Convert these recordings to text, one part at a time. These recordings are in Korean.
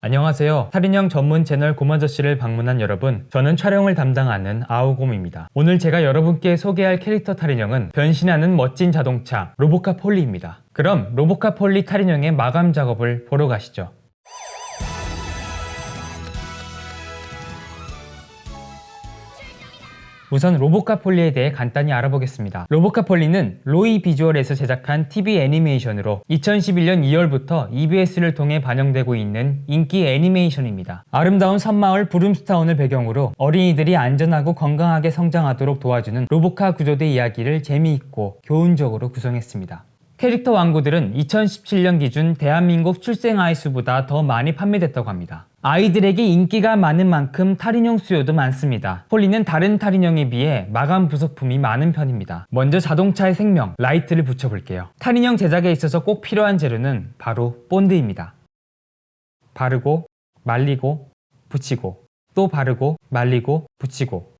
안녕하세요. 탈인형 전문 채널 곰아저씨를 방문한 여러분, 저는 촬영을 담당하는 아우곰입니다. 오늘 제가 여러분께 소개할 캐릭터 탈인형은 변신하는 멋진 자동차 로보카 폴리입니다. 그럼 로보카 폴리 탈인형의 마감 작업을 보러 가시죠. 우선 로보카 폴리에 대해 간단히 알아보겠습니다. 로보카 폴리는 로이 비주얼에서 제작한 TV 애니메이션으로 2011년 2월부터 EBS를 통해 반영되고 있는 인기 애니메이션입니다. 아름다운 섬마을 브룸스타운을 배경으로 어린이들이 안전하고 건강하게 성장하도록 도와주는 로보카 구조대 이야기를 재미있고 교훈적으로 구성했습니다. 캐릭터 왕구들은 2017년 기준 대한민국 출생 아이수보다 더 많이 판매됐다고 합니다. 아이들에게 인기가 많은 만큼 탈인형 수요도 많습니다. 폴리는 다른 탈인형에 비해 마감 부속품이 많은 편입니다. 먼저 자동차의 생명, 라이트를 붙여볼게요. 탈인형 제작에 있어서 꼭 필요한 재료는 바로 본드입니다. 바르고, 말리고, 붙이고, 또 바르고, 말리고, 붙이고.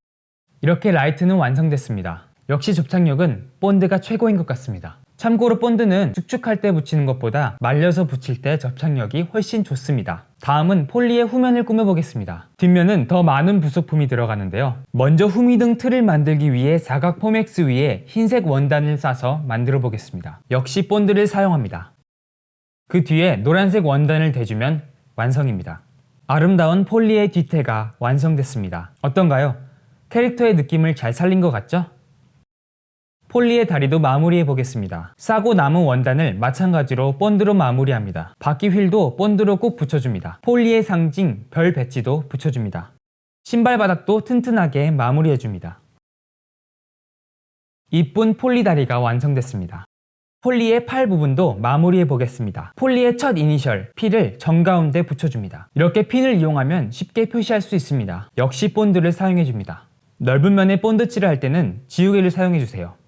이렇게 라이트는 완성됐습니다. 역시 접착력은 본드가 최고인 것 같습니다. 참고로 본드는 축축할 때 붙이는 것보다 말려서 붙일 때 접착력이 훨씬 좋습니다. 다음은 폴리의 후면을 꾸며보겠습니다. 뒷면은 더 많은 부속품이 들어가는데요. 먼저 후미등 틀을 만들기 위해 사각 포맥스 위에 흰색 원단을 싸서 만들어 보겠습니다. 역시 본드를 사용합니다. 그 뒤에 노란색 원단을 대주면 완성입니다. 아름다운 폴리의 뒤태가 완성됐습니다. 어떤가요? 캐릭터의 느낌을 잘 살린 것 같죠? 폴리의 다리도 마무리해 보겠습니다. 싸고 남은 원단을 마찬가지로 본드로 마무리합니다. 바퀴 휠도 본드로 꼭 붙여줍니다. 폴리의 상징 별 배지도 붙여줍니다. 신발 바닥도 튼튼하게 마무리해줍니다. 이쁜 폴리 다리가 완성됐습니다. 폴리의 팔 부분도 마무리해 보겠습니다. 폴리의 첫 이니셜 P를 정가운데 붙여줍니다. 이렇게 핀을 이용하면 쉽게 표시할 수 있습니다. 역시 본드를 사용해줍니다. 넓은 면에 본드 칠을 할 때는 지우개를 사용해주세요.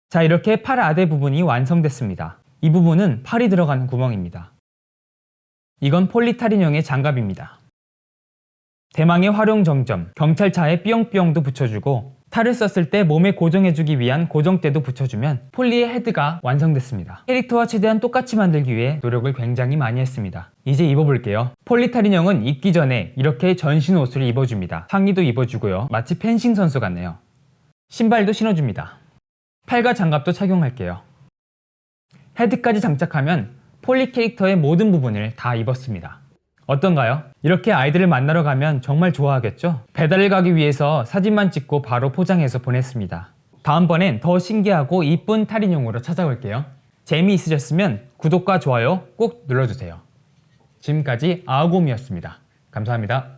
자, 이렇게 팔 아대 부분이 완성됐습니다. 이 부분은 팔이 들어가는 구멍입니다. 이건 폴리 탈인형의 장갑입니다. 대망의 활용 정점, 경찰차에 삐용삐용도 붙여주고 탈을 썼을 때 몸에 고정해주기 위한 고정대도 붙여주면 폴리의 헤드가 완성됐습니다. 캐릭터와 최대한 똑같이 만들기 위해 노력을 굉장히 많이 했습니다. 이제 입어볼게요. 폴리 탈인형은 입기 전에 이렇게 전신 옷을 입어줍니다. 상의도 입어주고요. 마치 펜싱 선수 같네요. 신발도 신어줍니다. 팔과 장갑도 착용할게요. 헤드까지 장착하면 폴리 캐릭터의 모든 부분을 다 입었습니다. 어떤가요? 이렇게 아이들을 만나러 가면 정말 좋아하겠죠? 배달을 가기 위해서 사진만 찍고 바로 포장해서 보냈습니다. 다음번엔 더 신기하고 이쁜 탈인형으로 찾아올게요. 재미있으셨으면 구독과 좋아요 꼭 눌러주세요. 지금까지 아우곰이었습니다. 감사합니다.